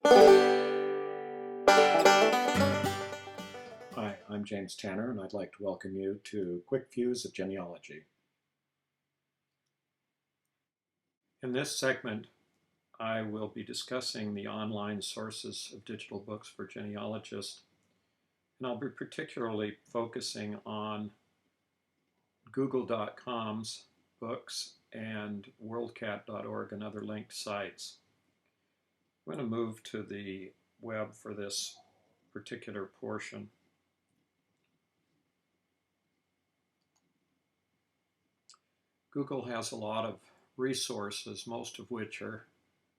Hi, I'm James Tanner, and I'd like to welcome you to Quick Views of Genealogy. In this segment, I will be discussing the online sources of digital books for genealogists, and I'll be particularly focusing on Google.com's books and WorldCat.org and other linked sites. I'm going to move to the web for this particular portion. Google has a lot of resources, most of which are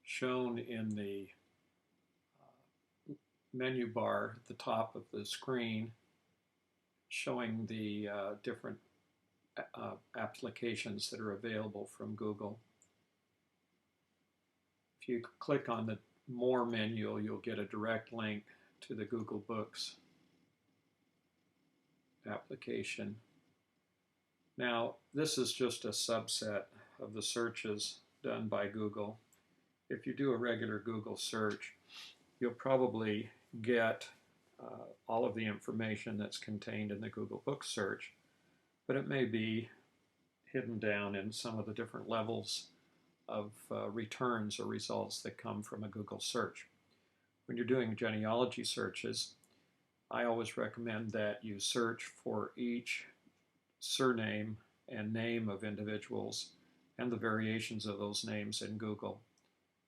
shown in the menu bar at the top of the screen, showing the different applications that are available from Google. If you click on the More menu, you'll get a direct link to the Google Books application. Now, this is just a subset of the searches done by Google. If you do a regular Google search, you'll probably get all of the information that's contained in the Google Books search, but it may be hidden down in some of the different levels of returns or results that come from a Google search. When you're doing genealogy searches, I always recommend that you search for each surname and name of individuals and the variations of those names in Google.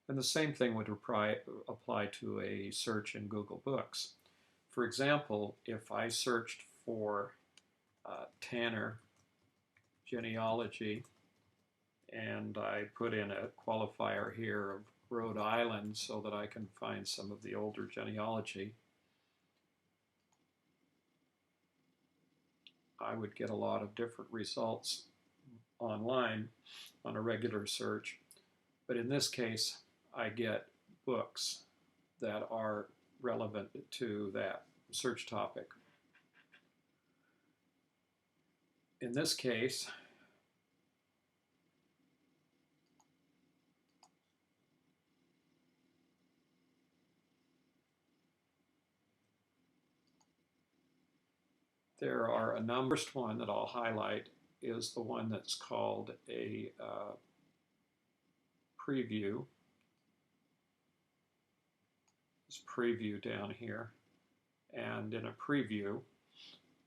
And the same thing would apply to a search in Google Books. For example, if I searched for Tanner genealogy and I put in a qualifier here of Rhode Island so that I can find some of the older genealogy, I would get a lot of different results online on a regular search. But in this case, I get books that are relevant to that search topic. In this case, there are a number. The first one that I'll highlight is the one that's called a preview. This preview down here. And in a preview,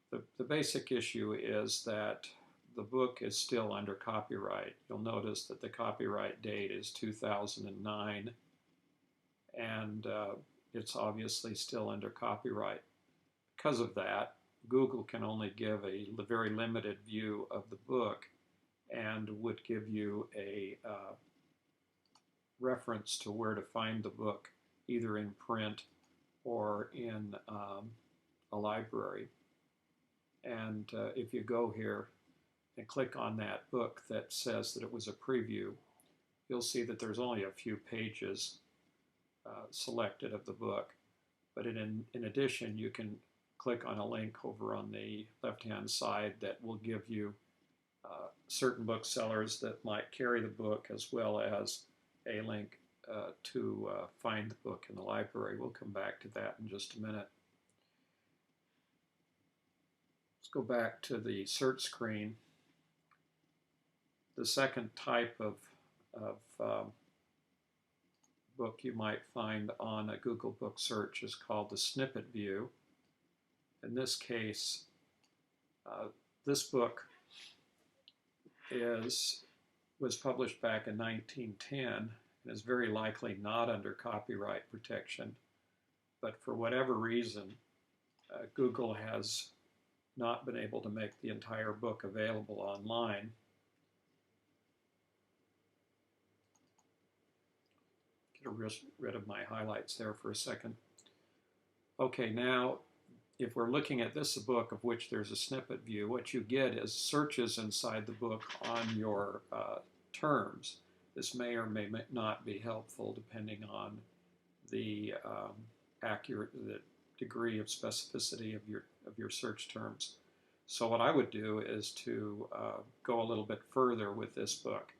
the basic issue is that the book is still under copyright. You'll notice that the copyright date is 2009, and it's obviously still under copyright. Because of that, Google can only give a very limited view of the book and would give you a reference to where to find the book, either in print or in a library. And if you go here and click on that book that says that it was a preview, you'll see that there's only a few pages selected of the book. But in addition, you can click on a link over on the left-hand side that will give you certain booksellers that might carry the book, as well as a link to find the book in the library. We'll come back to that in just a minute. Let's go back to the search screen. The second type of book you might find on a Google book search is called the Snippet View. In this case, this book was published back in 1910 and is very likely not under copyright protection. But for whatever reason, Google has not been able to make the entire book available online. Get rid of my highlights there for a second. Okay, now if we're looking at this book of which there's a snippet view, what you get is searches inside the book on your terms. This may or may not be helpful depending on the the degree of specificity of your search terms. So what I would do is to go a little bit further with this book,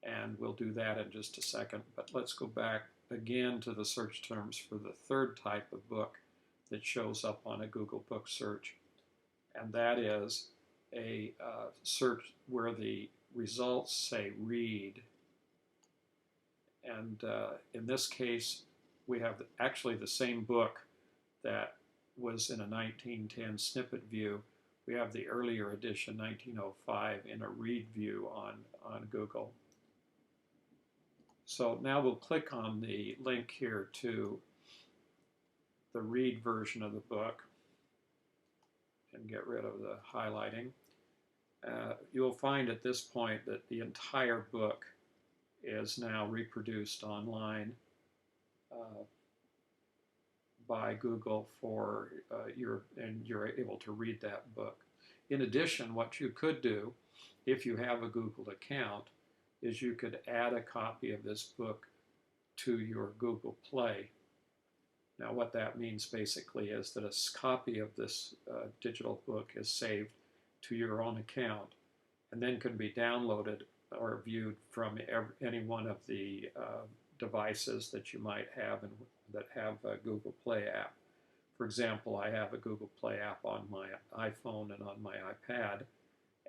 and we'll do that in just a second. But let's go back again to the search terms for the third type of book that shows up on a Google book search, and that is a search where the results say read. And in this case, we have actually the same book that was in a 1910 Snippet View. We have the earlier edition, 1905, in a read view on Google. So now we'll click on the link here to the read version of the book and get rid of the highlighting. You'll find at this point that the entire book is now reproduced online by Google for and you're able to read that book. In addition, what you could do if you have a Google account is you could add a copy of this book to your Google Play. Now what that means basically is that a copy of this digital book is saved to your own account and then can be downloaded or viewed from any one of the devices that you might have and that have a Google Play app. For example, I have a Google Play app on my iPhone and on my iPad,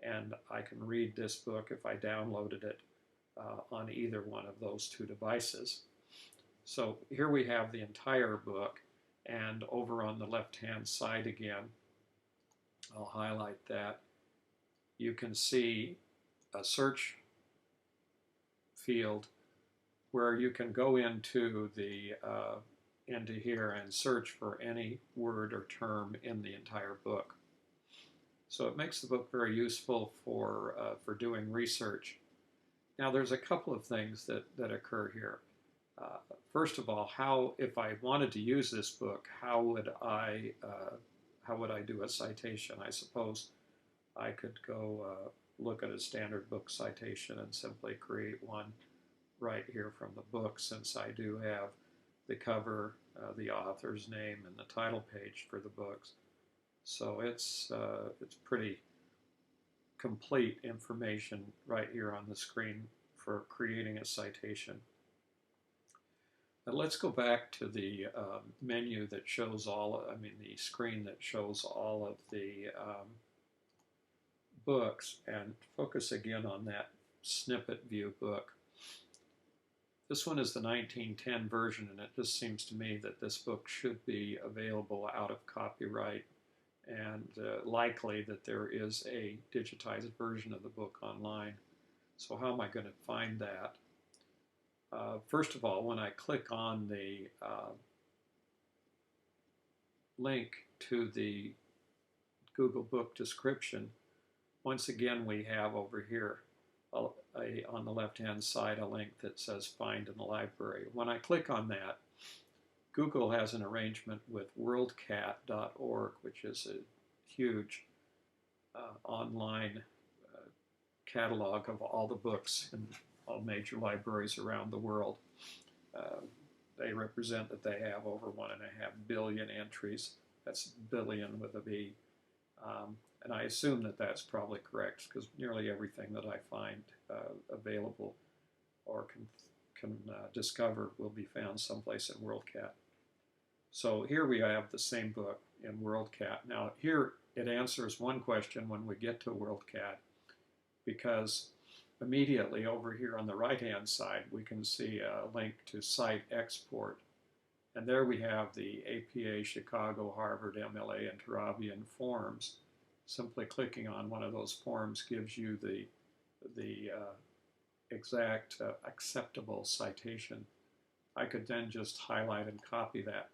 and I can read this book if I downloaded it on either one of those two devices. So here we have the entire book, and over on the left-hand side again, I'll highlight that, you can see a search field where you can go into here and search for any word or term in the entire book. So it makes the book very useful for doing research. Now there's a couple of things that occur here. First of all, if I wanted to use this book, how would I do a citation? I suppose I could go look at a standard book citation and simply create one right here from the book, since I do have the cover, the author's name, and the title page for the books. So it's pretty complete information right here on the screen for creating a citation. Now let's go back to the menu that shows the screen that shows all of the books, and focus again on that Snippet View book. This one is the 1910 version, and it just seems to me that this book should be available out of copyright, and likely that there is a digitized version of the book online. So how am I going to find that? First of all, when I click on the link to the Google book description, once again we have over here on the left-hand side a link that says Find in the Library. When I click on that, Google has an arrangement with worldcat.org, which is a huge online catalog of all the books in all major libraries around the world. They represent that they have over 1.5 billion entries. That's billion with a B. And I assume that that's probably correct, because nearly everything that I find available or can discover will be found someplace in WorldCat. So here we have the same book in WorldCat. Now here it answers one question when we get to WorldCat, because immediately over here on the right-hand side we can see a link to Site Export. And there we have the APA, Chicago, Harvard, MLA, and Turabian forms. Simply clicking on one of those forms gives you the exact acceptable citation. I could then just highlight and copy that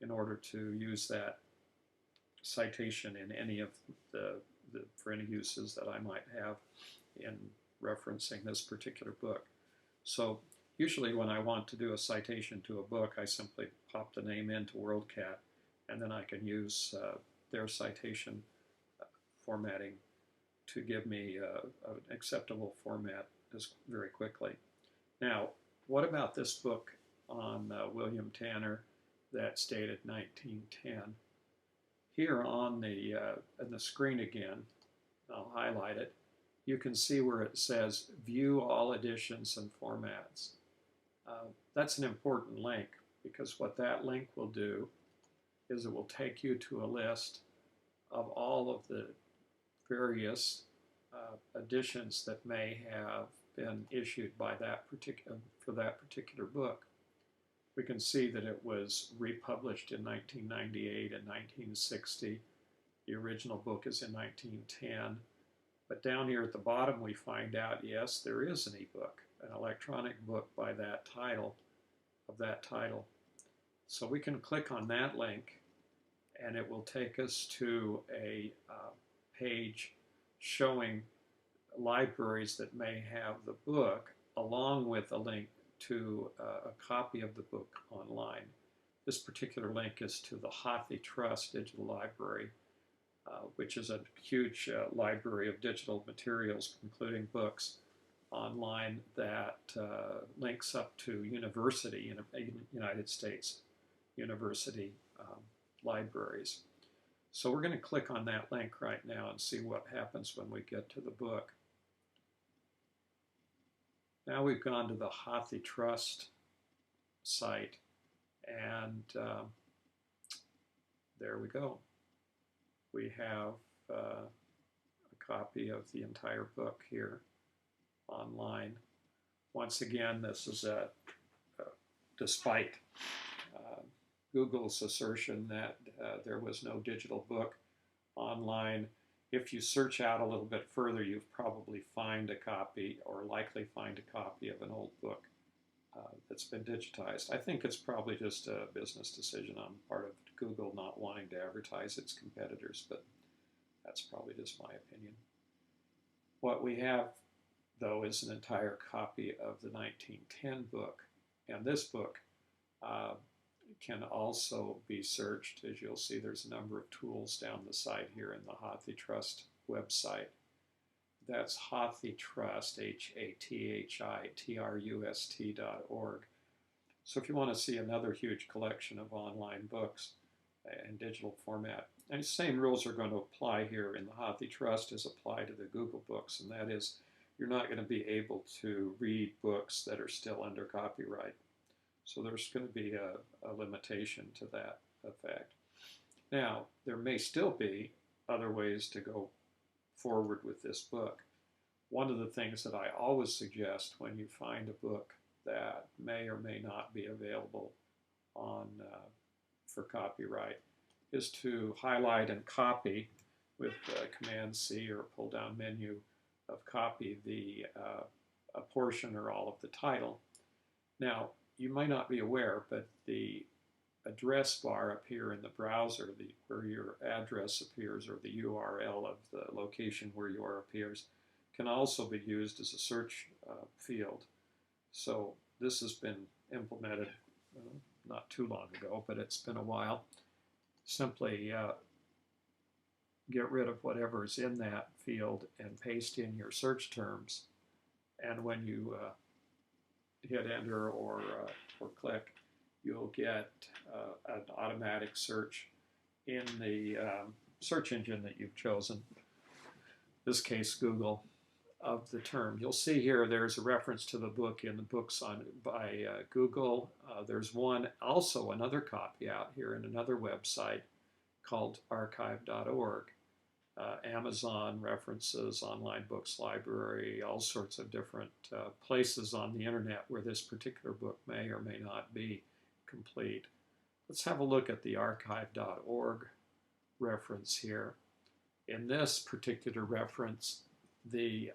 in order to use that citation in any of for any uses that I might have in referencing this particular book. So usually when I want to do a citation to a book, I simply pop the name into WorldCat, and then I can use their citation formatting to give me an acceptable format very quickly. Now, what about this book on William Tanner that's dated 1910? Here on the screen again, I'll highlight it, you can see where it says View all editions and formats. that's an important link, because what that link will do is it will take you to a list of all of the various editions that may have been issued by that particular for that particular book. We can see that it was republished in 1998 and 1960. The original book is in 1910. But down here at the bottom we find out, yes, there is an ebook, an electronic book by that title, of that title. So we can click on that link and it will take us to a page showing libraries that may have the book, along with a link to a copy of the book online. This particular link is to the HathiTrust Digital Library, which is a huge library of digital materials, including books, online that links up to university in the United States university libraries. So we're going to click on that link right now and see what happens when we get to the book. Now we've gone to the HathiTrust site, and there we go. We have a copy of the entire book here online. Once again, this is despite Google's assertion that there was no digital book online. If you search out a little bit further, you'll probably find a copy, or likely find a copy of an old book that's been digitized. I think it's probably just a business decision on the part of Google not wanting to advertise its competitors, but that's probably just my opinion. What we have, though, is an entire copy of the 1910 book, and this book can also be searched. As you'll see, there's a number of tools down the side here in the HathiTrust website. That's HathiTrust, HathiTrust.org. So if you want to see another huge collection of online books in digital format, and the same rules are going to apply here in the HathiTrust as apply to the Google books, and that is you're not going to be able to read books that are still under copyright. So there's going to be a limitation to that effect. Now, there may still be other ways to go forward with this book. One of the things that I always suggest when you find a book that may or may not be available on for copyright is to highlight and copy with Command-C or pull-down menu of copy a portion or all of the title. Now, you might not be aware, but the address bar up here in the browser, where your address appears, or the URL of the location where you are appears, can also be used as a search field. So this has been implemented not too long ago, but it's been a while. Simply get rid of whatever is in that field and paste in your search terms. And when you hit enter or click, you'll get an automatic search in the search engine that you've chosen, in this case Google, of the term. You'll see here there's a reference to the book in the books by Google. There's also another copy out here in another website called archive.org. Amazon references, online books library, all sorts of different places on the internet where this particular book may or may not be complete. Let's have a look at the archive.org reference here. In this particular reference, the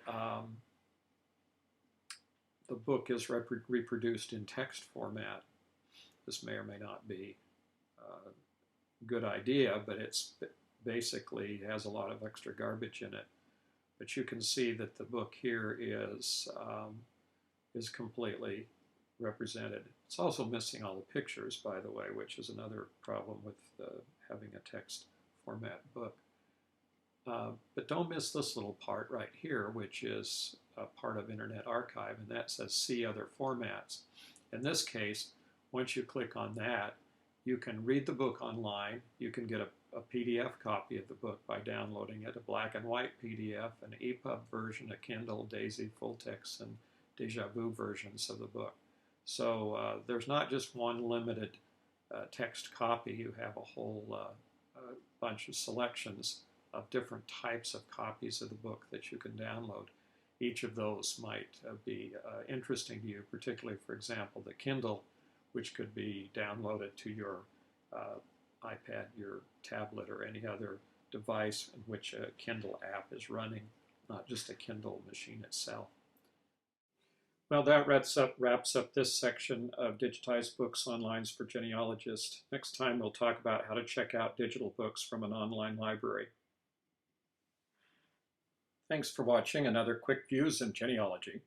book is reproduced in text format. This may or may not be a good idea, but it's basically has a lot of extra garbage in it. But you can see that the book here is completely represented. It's also missing all the pictures, by the way, which is another problem with having a text format book. But don't miss this little part right here, which is a part of Internet Archive, and that says See Other Formats. In this case, once you click on that, you can read the book online. You can get a PDF copy of the book by downloading it, a black and white PDF, an EPUB version, a Kindle, Daisy, full text, and Deja Vu versions of the book. So there's not just one limited text copy. You have a whole bunch of selections of different types of copies of the book that you can download. Each of those might be interesting to you, particularly, for example, the Kindle, which could be downloaded to your iPad, your tablet, or any other device in which a Kindle app is running, not just a Kindle machine itself. Well, that wraps up this section of Digitized Books Online for Genealogists. Next time, we'll talk about how to check out digital books from an online library. Thanks for watching another Quick Views in Genealogy.